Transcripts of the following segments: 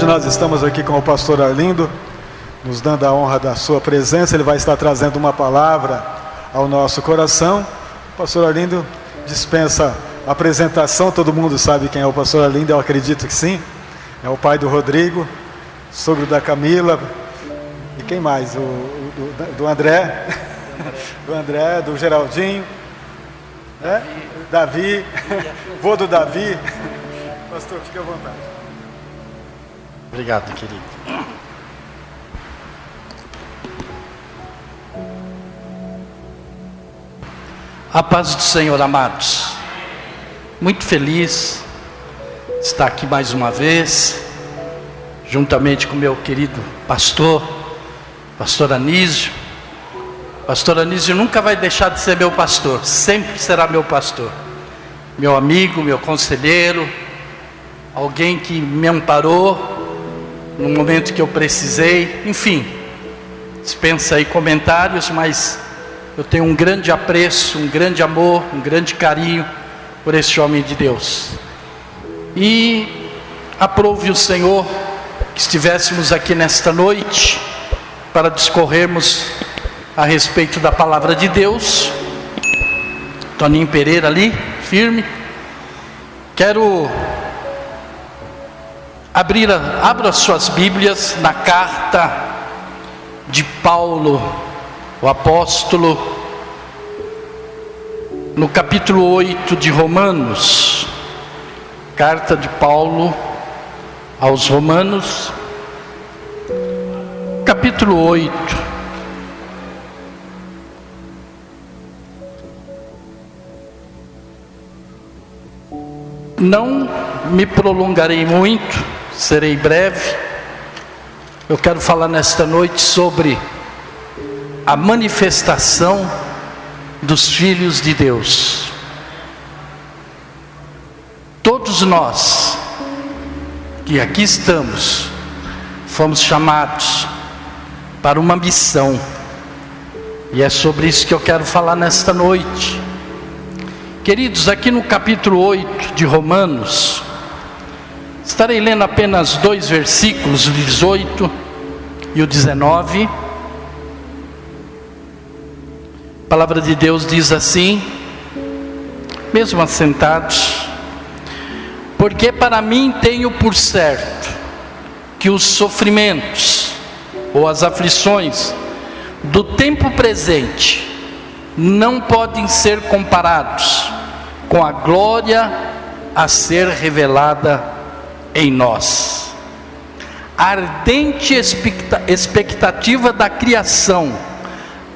nós estamos aqui com o pastor Arlindo, nos dando a honra da sua presença. Ele vai estar trazendo uma palavra ao nosso coração. O pastor Arlindo dispensa apresentação, todo mundo sabe quem é o pastor Arlindo, eu acredito que sim. É o pai do Rodrigo, sogro da Camila, e quem mais? Do André, do Geraldinho, Davi, vô do Davi. Pastor, fique à vontade. Obrigado, querido. A paz do Senhor, amados. Muito feliz de estar aqui mais uma vez, juntamente com meu querido pastor Anísio. Pastor Anísio nunca vai deixar de ser meu pastor, sempre será meu pastor, meu amigo, meu conselheiro, alguém que me amparou no momento que eu precisei. Enfim, dispensa aí comentários, mas eu tenho um grande apreço, um grande amor, um grande carinho por esse homem de Deus. E aprove o Senhor que estivéssemos aqui nesta noite para discorrermos a respeito da palavra de Deus. Toninho Pereira ali, firme. Quero abra as suas Bíblias na carta de Paulo, o apóstolo, no capítulo 8 de Romanos. Carta de Paulo aos Romanos, capítulo 8. Não me prolongarei muito, serei breve. Eu quero falar nesta noite sobre a manifestação dos filhos de Deus. Todos nós que aqui estamos, fomos chamados para uma missão, e é sobre isso que eu quero falar nesta noite. Queridos, aqui no capítulo 8 de Romanos, estarei lendo apenas 2 versículos, o 18 e o 19. A palavra de Deus diz assim, mesmo assentados: porque para mim tenho por certo que os sofrimentos ou as aflições do tempo presente não podem ser comparados com a glória a ser revelada em nós. A ardente expectativa da criação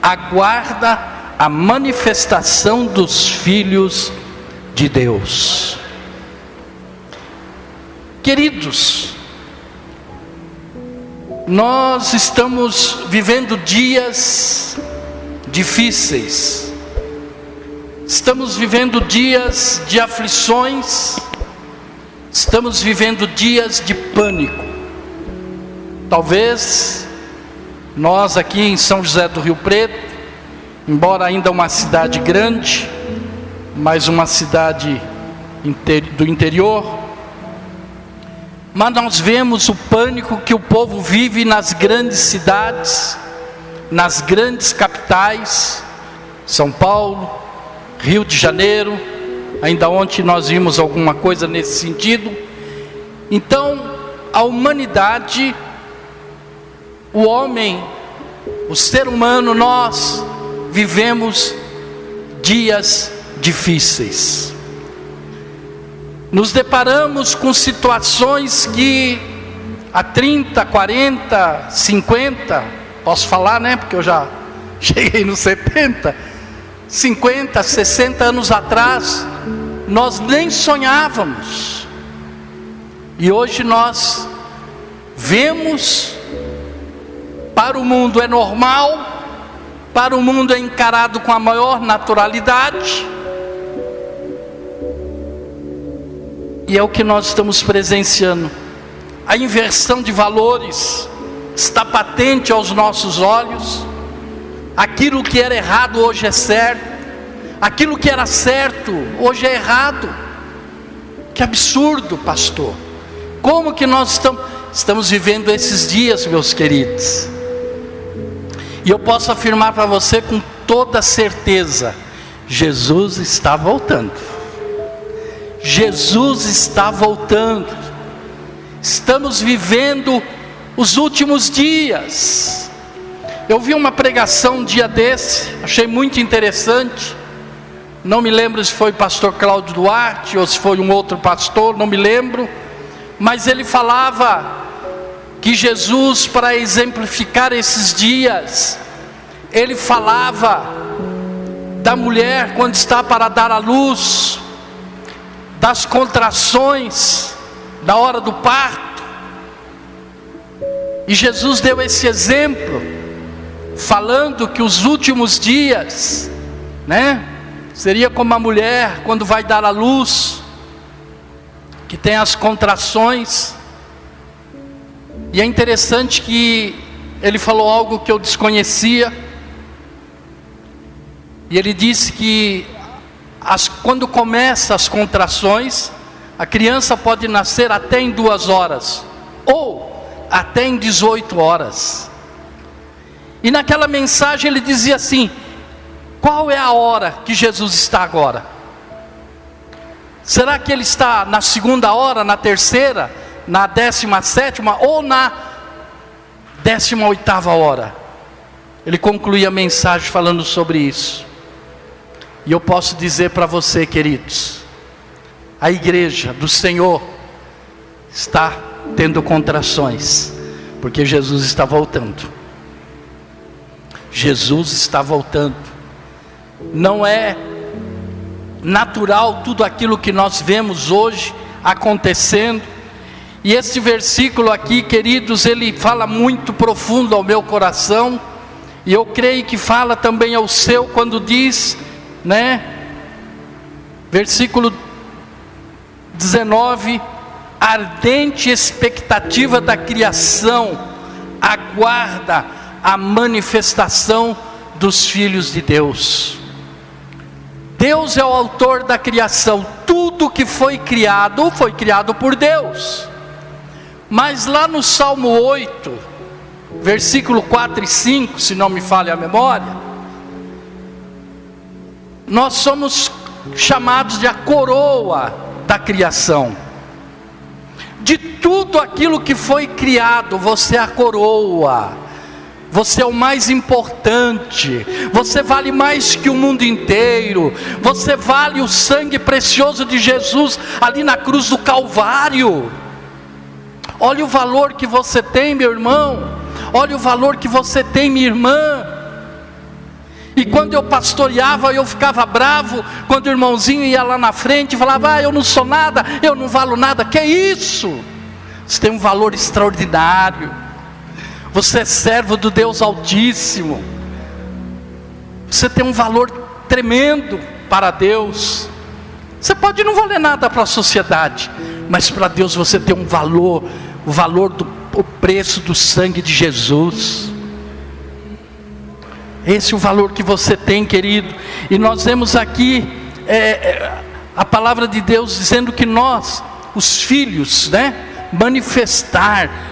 aguarda a manifestação dos filhos de Deus. Queridos, nós estamos vivendo dias difíceis, estamos vivendo dias de aflições, estamos vivendo dias de pânico. Talvez nós aqui em São José do Rio Preto, embora ainda uma cidade grande, mas uma cidade do interior, mas nós vemos o pânico que o povo vive nas grandes cidades, nas grandes capitais, São Paulo, Rio de Janeiro. Ainda ontem nós vimos alguma coisa nesse sentido. Então, a humanidade, o homem, o ser humano, nós vivemos dias difíceis. Nos deparamos com situações que há 30, 40, 50, posso falar, né? Porque eu já cheguei nos 70, 50, 60 anos atrás, nós nem sonhávamos. E hoje nós vemos, para o mundo é normal, para o mundo é encarado com a maior naturalidade. E é o que nós estamos presenciando. A inversão de valores está patente aos nossos olhos. Aquilo que era errado hoje é certo, aquilo que era certo hoje é errado. Que absurdo, pastor! Como que nós estamos... estamos vivendo esses dias, meus queridos. E eu posso afirmar para você com toda certeza: Jesus está voltando. Jesus está voltando. Estamos vivendo os últimos dias. Eu vi uma pregação um dia desse, achei muito interessante. Não me lembro se foi o pastor Cláudio Duarte ou se foi um outro pastor, não me lembro. Mas ele falava que Jesus, para exemplificar esses dias, ele falava da mulher quando está para dar à luz, das contrações na hora do parto. E Jesus deu esse exemplo, falando que os últimos dias, seria como a mulher quando vai dar à luz, que tem as contrações. E é interessante que ele falou algo que eu desconhecia. E ele disse que quando começam as contrações, a criança pode nascer até em 2 horas, ou até em 18 horas. E naquela mensagem ele dizia assim: qual é a hora que Jesus está agora? Será que ele está na 2ª hora, na 3ª, na 17ª ou na 18ª hora? Ele concluía a mensagem falando sobre isso. E eu posso dizer para você, queridos, a igreja do Senhor está tendo contrações, porque Jesus está voltando. Jesus está voltando. Não é natural tudo aquilo que nós vemos hoje acontecendo. E esse versículo aqui, queridos, ele fala muito profundo ao meu coração, e eu creio que fala também ao seu, quando diz, versículo 19: ardente expectativa da criação aguarda a manifestação dos filhos de Deus. Deus é o autor da criação. Tudo que foi criado por Deus. Mas lá no Salmo 8, versículo 4 e 5, se não me falha a memória, nós somos chamados de a coroa da criação. De tudo aquilo que foi criado, você é a coroa. Você é o mais importante. Você vale mais que o mundo inteiro. Você vale o sangue precioso de Jesus ali na cruz do Calvário. Olha o valor que você tem, meu irmão. Olha o valor que você tem, minha irmã. E quando eu pastoreava, eu ficava bravo quando o irmãozinho ia lá na frente e falava: eu não sou nada, eu não valo nada. Que isso? Você tem um valor extraordinário. Você é servo do Deus Altíssimo. Você tem um valor tremendo para Deus. Você pode não valer nada para a sociedade, mas para Deus você tem um valor, o valor o preço do sangue de Jesus. Esse é o valor que você tem, querido. E nós vemos aqui a palavra de Deus dizendo que nós, os filhos,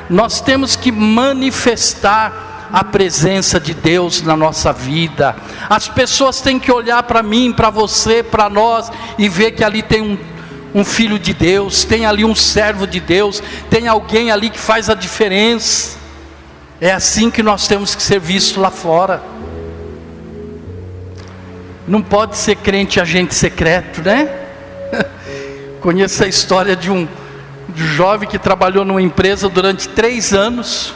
nós temos que manifestar a presença de Deus na nossa vida. As pessoas têm que olhar para mim, para você, para nós, e ver que ali tem um filho de Deus, tem ali um servo de Deus, tem alguém ali que faz a diferença. É assim que nós temos que ser vistos lá fora. Não pode ser crente agente secreto, Conheço a história de um jovem que trabalhou numa empresa durante 3 anos,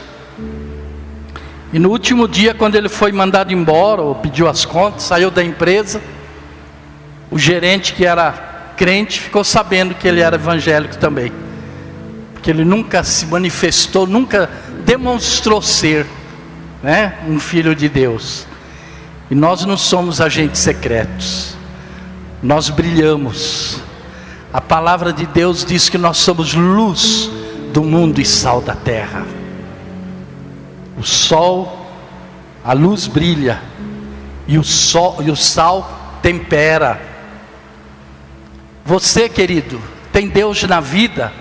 e no último dia, quando ele foi mandado embora, ou pediu as contas, saiu da empresa, o gerente, que era crente, ficou sabendo que ele era evangélico também, porque ele nunca se manifestou, nunca demonstrou ser um filho de Deus. E nós não somos agentes secretos, nós brilhamos. A palavra de Deus diz que nós somos luz do mundo e sal da terra. O sol, a luz brilha, e o sal tempera. Você, querido, tem Deus na vida.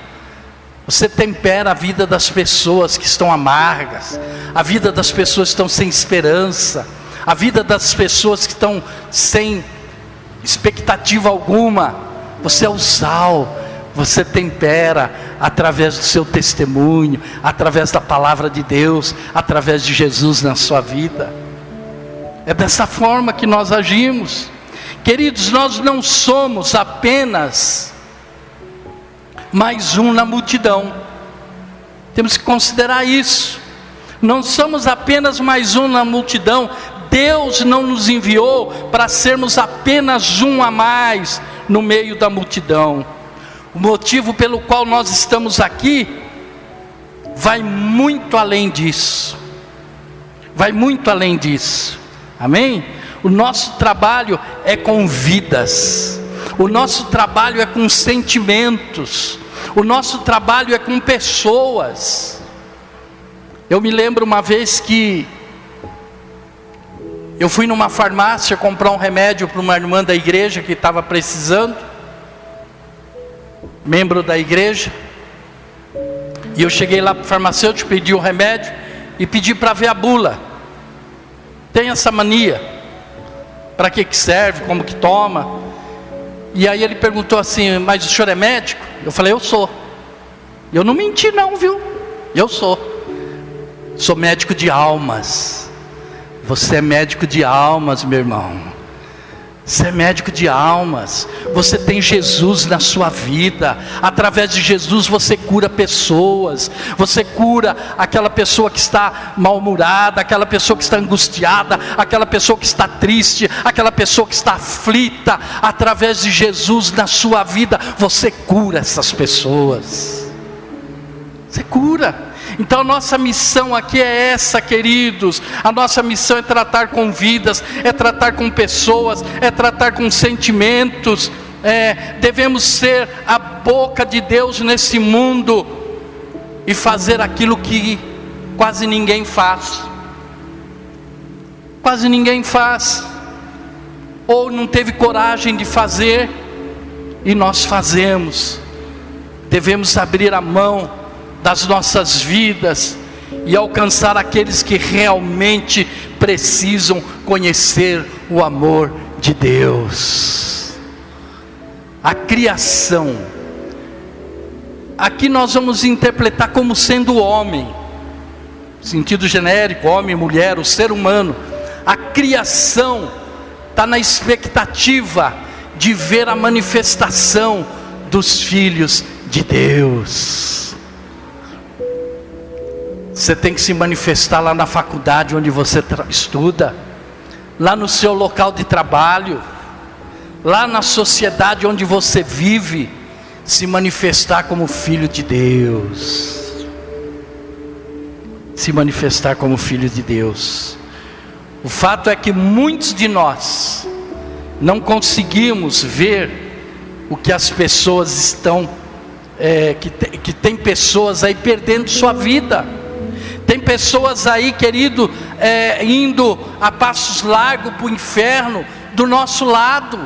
Você tempera a vida das pessoas que estão amargas, a vida das pessoas que estão sem esperança, a vida das pessoas que estão sem expectativa alguma. Você é o sal, você tempera através do seu testemunho, através da palavra de Deus, através de Jesus na sua vida. É dessa forma que nós agimos. Queridos, nós não somos apenas mais um na multidão. Temos que considerar isso. Não somos apenas mais um na multidão. Deus não nos enviou para sermos apenas um a mais no meio da multidão. O motivo pelo qual nós estamos aqui vai muito além disso. Vai muito além disso. Amém? O nosso trabalho é com vidas. O nosso trabalho é com sentimentos. O nosso trabalho é com pessoas. Eu me lembro uma vez que eu fui numa farmácia comprar um remédio para uma irmã da igreja que estava precisando, membro da igreja. E eu cheguei lá para o farmacêutico, pedi um remédio e pedi para ver a bula. Tem essa mania, para que serve, como que toma. E aí ele perguntou assim: mas o senhor é médico? Eu falei: eu sou. Eu não menti não, viu? Eu sou médico de almas. Você é médico de almas, meu irmão. Você é médico de almas. Você tem Jesus na sua vida. Através de Jesus você cura pessoas. Você cura aquela pessoa que está mal-humorada, aquela pessoa que está angustiada, aquela pessoa que está triste, aquela pessoa que está aflita. Através de Jesus na sua vida você cura essas pessoas. Você cura. Então a nossa missão aqui é essa, queridos. A nossa missão é tratar com vidas, é tratar com pessoas, é tratar com sentimentos. Devemos ser a boca de Deus nesse mundo e fazer aquilo que quase ninguém faz. Quase ninguém faz, ou não teve coragem de fazer, e nós fazemos. Devemos abrir a mão das nossas vidas e alcançar aqueles que realmente precisam conhecer o amor de Deus. A criação, aqui nós vamos interpretar como sendo o homem, sentido genérico, homem, mulher, o ser humano. A criação está na expectativa de ver a manifestação dos filhos de Deus. Você tem que se manifestar lá na faculdade onde você estuda, lá no seu local de trabalho, lá na sociedade onde você vive, se manifestar como filho de Deus. Se manifestar como filho de Deus. O fato é que muitos de nós não conseguimos ver o que as pessoas estão, que tem pessoas aí perdendo sua vida. Tem pessoas aí, querido, indo a passos largos para o inferno do nosso lado.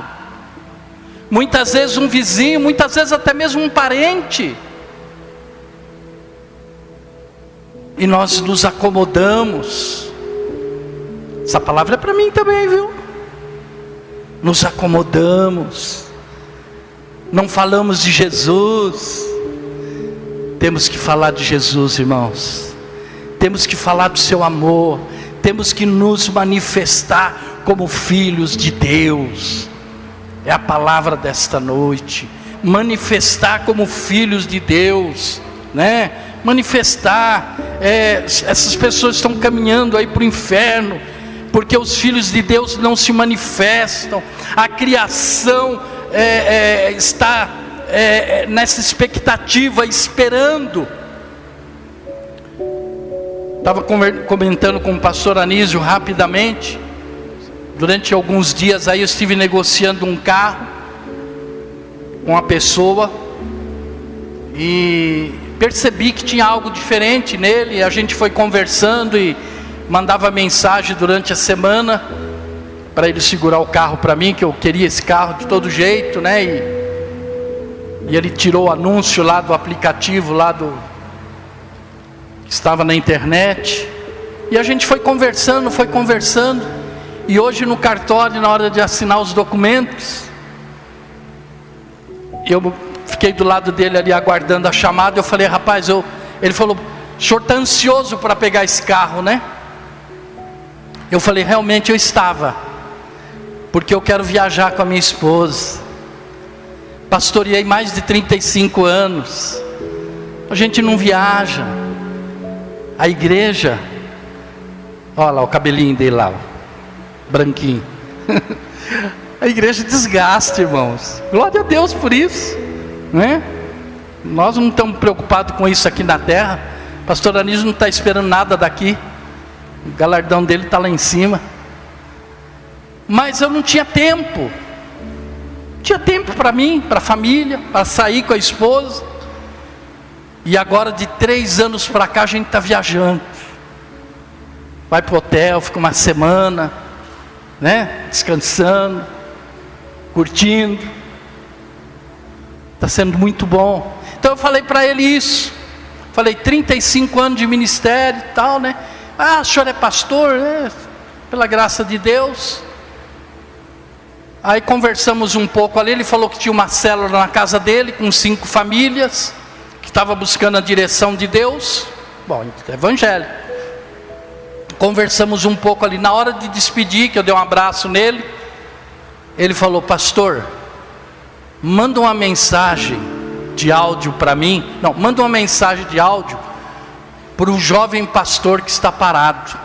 Muitas vezes um vizinho, muitas vezes até mesmo um parente. E nós nos acomodamos. Essa palavra é para mim também, viu? Nos acomodamos. Não falamos de Jesus. Temos que falar de Jesus, irmãos. Temos que falar do seu amor. Temos que nos manifestar como filhos de Deus. É a palavra desta noite. Manifestar como filhos de Deus, né? Manifestar. Essas pessoas estão caminhando aí para o inferno, porque os filhos de Deus não se manifestam. A criação está nessa expectativa, esperando. Estava comentando com o pastor Anísio rapidamente. Durante alguns dias aí eu estive negociando um carro com uma pessoa e percebi que tinha algo diferente nele. A gente foi conversando e mandava mensagem durante a semana para ele segurar o carro para mim, que eu queria esse carro de todo jeito, né? E ele tirou o anúncio lá do aplicativo, que estava na internet. E a gente foi conversando. E hoje no cartório, na hora de assinar os documentos, eu fiquei do lado dele ali aguardando a chamada. Eu falei, rapaz, ele falou, o senhor está ansioso para pegar esse carro, né? Eu falei, realmente eu estava, porque eu quero viajar com a minha esposa. Pastoreei mais de 35 anos. A gente não viaja. A igreja, olha lá o cabelinho dele lá, branquinho. A igreja desgasta, irmãos. Glória a Deus por isso, né? Nós não estamos preocupados com isso aqui na terra. Pastor Anísio não está esperando nada daqui. O galardão dele está lá em cima. Mas eu não tinha tempo. Tinha tempo para mim, para a família, para sair com a esposa. E agora de 3 anos para cá a gente está viajando. Vai para o hotel, fica uma semana, né? Descansando, curtindo. Está sendo muito bom. Então eu falei para ele isso. Falei, 35 anos de ministério e tal, né? Ah, o senhor é pastor, né? Pela graça de Deus. Aí conversamos um pouco ali. Ele falou que tinha uma célula na casa dele com 5 famílias, que estava buscando a direção de Deus. Bom, evangelho. Conversamos um pouco ali. Na hora de despedir, que eu dei um abraço nele, ele falou, pastor, manda uma mensagem de áudio para mim. Não, manda uma mensagem de áudio para o jovem pastor que está parado.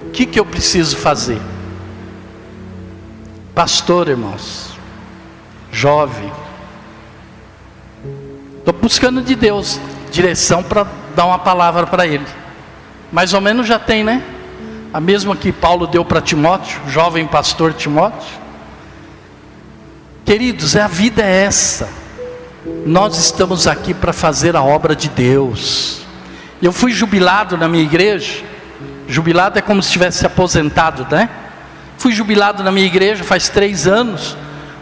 O que eu preciso fazer? Pastor, irmãos, jovem, estou buscando de Deus direção para dar uma palavra para ele. Mais ou menos já tem, né? A mesma que Paulo deu para Timóteo, jovem pastor Timóteo. Queridos, a vida é essa. Nós estamos aqui para fazer a obra de Deus. Eu fui jubilado na minha igreja. Jubilado é como se tivesse aposentado, né? Fui jubilado na minha igreja faz 3 anos.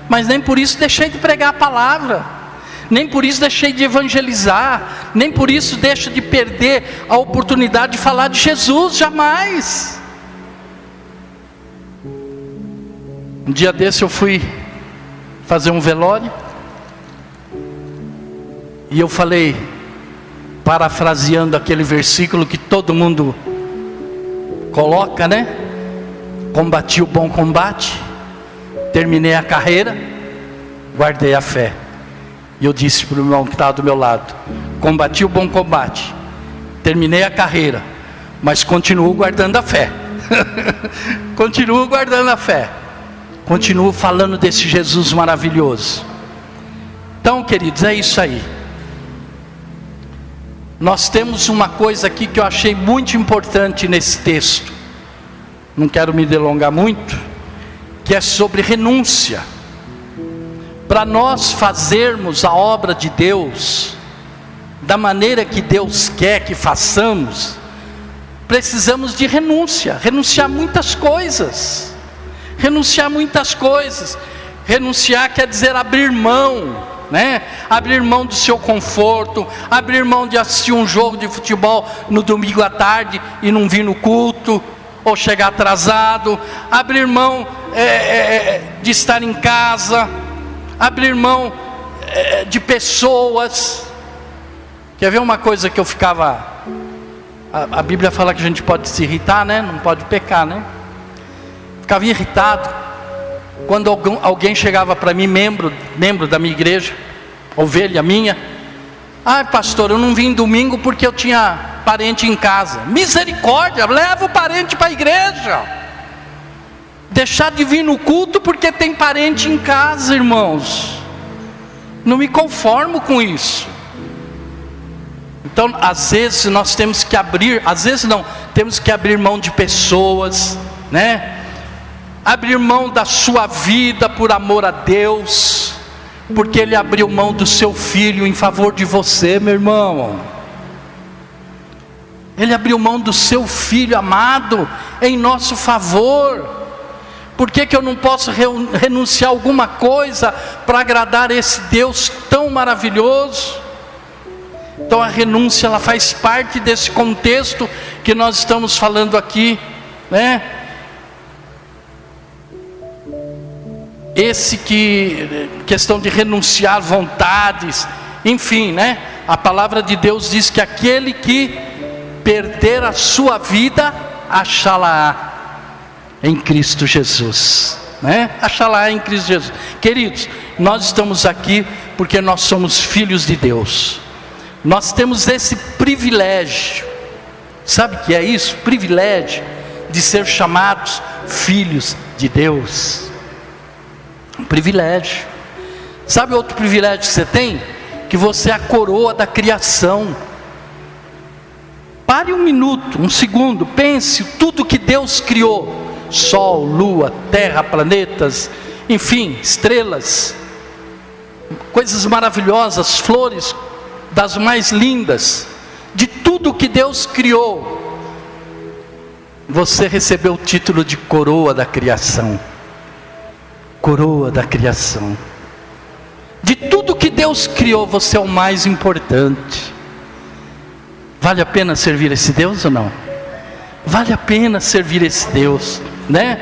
Mas nem por isso deixei de pregar a palavra. Nem por isso deixei de evangelizar. Nem por isso deixo de perder a oportunidade de falar de Jesus. Jamais. Um dia desse eu fui fazer um velório. E eu falei, parafraseando aquele versículo que todo mundo coloca, né? Combati o bom combate, terminei a carreira, guardei a fé. E eu disse para o irmão que estava do meu lado, combati o bom combate, terminei a carreira, mas continuo guardando a fé. Continuo guardando a fé. Continuo falando desse Jesus maravilhoso. Então, queridos, é isso aí. Nós temos uma coisa aqui que eu achei muito importante nesse texto. Não quero me delongar muito, que é sobre renúncia. Para nós fazermos a obra de Deus da maneira que Deus quer que façamos, precisamos de renúncia. Renunciar muitas coisas. Renunciar muitas coisas. Renunciar quer dizer abrir mão, né? Abrir mão do seu conforto, abrir mão de assistir um jogo de futebol no domingo à tarde e não vir no culto, ou chegar atrasado, abrir mão de estar em casa, abrir mão de pessoas. Quer ver uma coisa que eu ficava, a Bíblia fala que a gente pode se irritar, né? Não pode pecar, né? Ficava irritado quando alguém chegava para mim, membro da minha igreja, ovelha minha. Ah, pastor, eu não vim domingo porque eu tinha parente em casa. Misericórdia, leva o parente para a igreja. Deixar de vir no culto porque tem parente em casa, irmãos. Não me conformo com isso. Então, às vezes nós temos que abrir, às vezes não, temos que abrir mão de pessoas, né? Abrir mão da sua vida por amor a Deus, porque Ele abriu mão do seu filho em favor de você, meu irmão. Ele abriu mão do seu filho amado em nosso favor. Por que eu não posso renunciar a alguma coisa para agradar esse Deus tão tão maravilhoso. Então a renúncia, ela faz parte desse contexto que nós estamos falando aqui, né? Questão de renunciar vontades, enfim, né? A palavra de Deus diz que aquele que perder a sua vida, achá-la em Cristo Jesus, né? Achá-la em Cristo Jesus. Queridos, nós estamos aqui porque nós somos filhos de Deus. Nós temos esse privilégio. Sabe o que é isso? Privilégio de ser chamados filhos de Deus. Um privilégio. Sabe outro privilégio que você tem? Que você é a coroa da criação. Pare um minuto, um segundo, pense tudo que Deus criou: sol, lua, terra, planetas, enfim, estrelas, coisas maravilhosas, flores das mais lindas. De tudo que Deus criou, você recebeu o título de coroa da criação. Coroa da criação. De tudo que Deus criou, você é o mais importante. Vale a pena servir esse Deus ou não? Vale a pena servir esse Deus, né?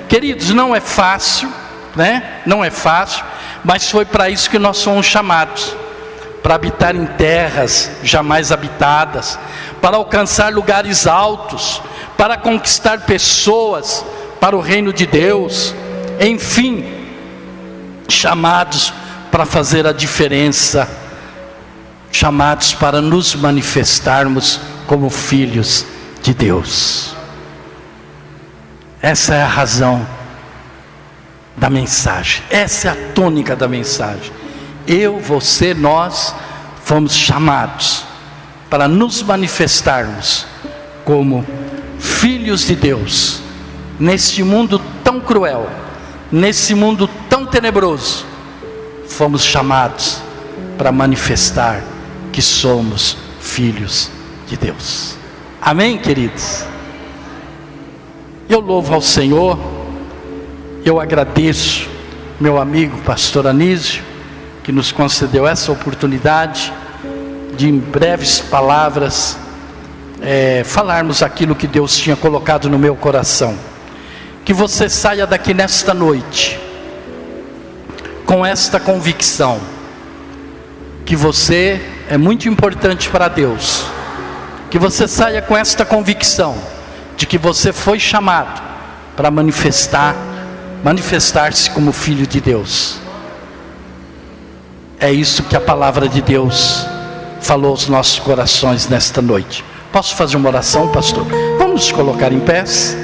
Queridos, não é fácil, né? Não é fácil, mas foi para isso que nós somos chamados. Para habitar em terras jamais habitadas, para alcançar lugares altos, para conquistar pessoas para o reino de Deus, enfim, chamados para fazer a diferença, chamados para nos manifestarmos como filhos de Deus. Essa é a razão da mensagem, essa é a tônica da mensagem. Eu, você, nós fomos chamados para nos manifestarmos como filhos de Deus, neste mundo tão cruel, nesse mundo tão tenebroso. Fomos chamados para manifestar que somos filhos de Deus. Amém, queridos? Eu louvo ao Senhor, eu agradeço meu amigo pastor Anísio, que nos concedeu essa oportunidade de, em breves palavras, falarmos aquilo que Deus tinha colocado no meu coração. Que você saia daqui nesta noite com esta convicção, que você é muito importante para Deus. Que você saia com esta convicção de que você foi chamado para manifestar-se como filho de Deus. É isso que a palavra de Deus falou aos nossos corações nesta noite. Posso fazer uma oração, pastor? Vamos nos colocar em pés.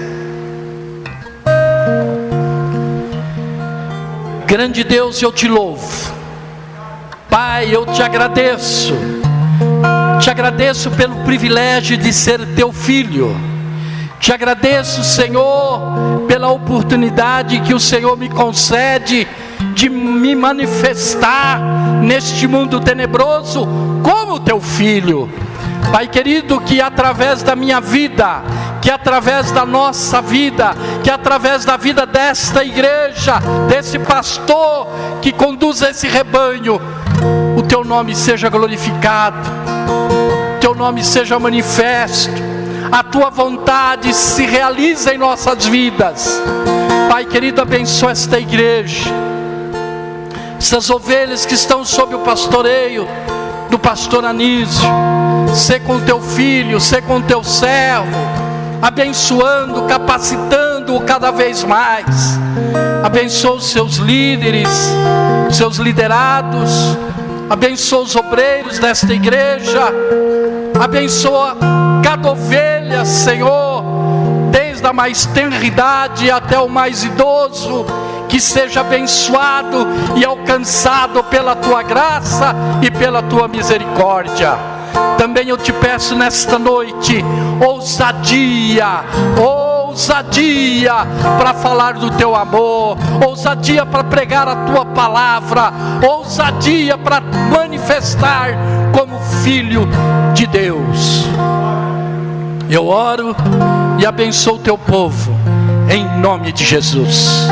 Grande Deus, eu te louvo. Pai, eu te agradeço. Te agradeço pelo privilégio de ser teu filho. Te agradeço, Senhor, pela oportunidade que o Senhor me concede de me manifestar neste mundo tenebroso como teu filho. Pai querido, que através da minha vida, que através da nossa vida, que através da vida desta igreja, desse pastor que conduz esse rebanho, o teu nome seja glorificado, teu nome seja manifesto, a tua vontade se realiza em nossas vidas. Pai querido, abençoa esta igreja, essas ovelhas que estão sob o pastoreio do pastor Anísio. Sê com teu filho, sê com teu servo, abençoando, capacitando-o cada vez mais. Abençoa os seus líderes, seus liderados, abençoa os obreiros desta igreja, abençoa cada ovelha, Senhor, desde a mais tenra idade até o mais idoso, que seja abençoado e alcançado pela tua graça e pela tua misericórdia. Também eu te peço nesta noite ousadia, ousadia para falar do teu amor, ousadia para pregar a tua palavra, ousadia para manifestar como filho de Deus. Eu oro e abençoo o teu povo, em nome de Jesus.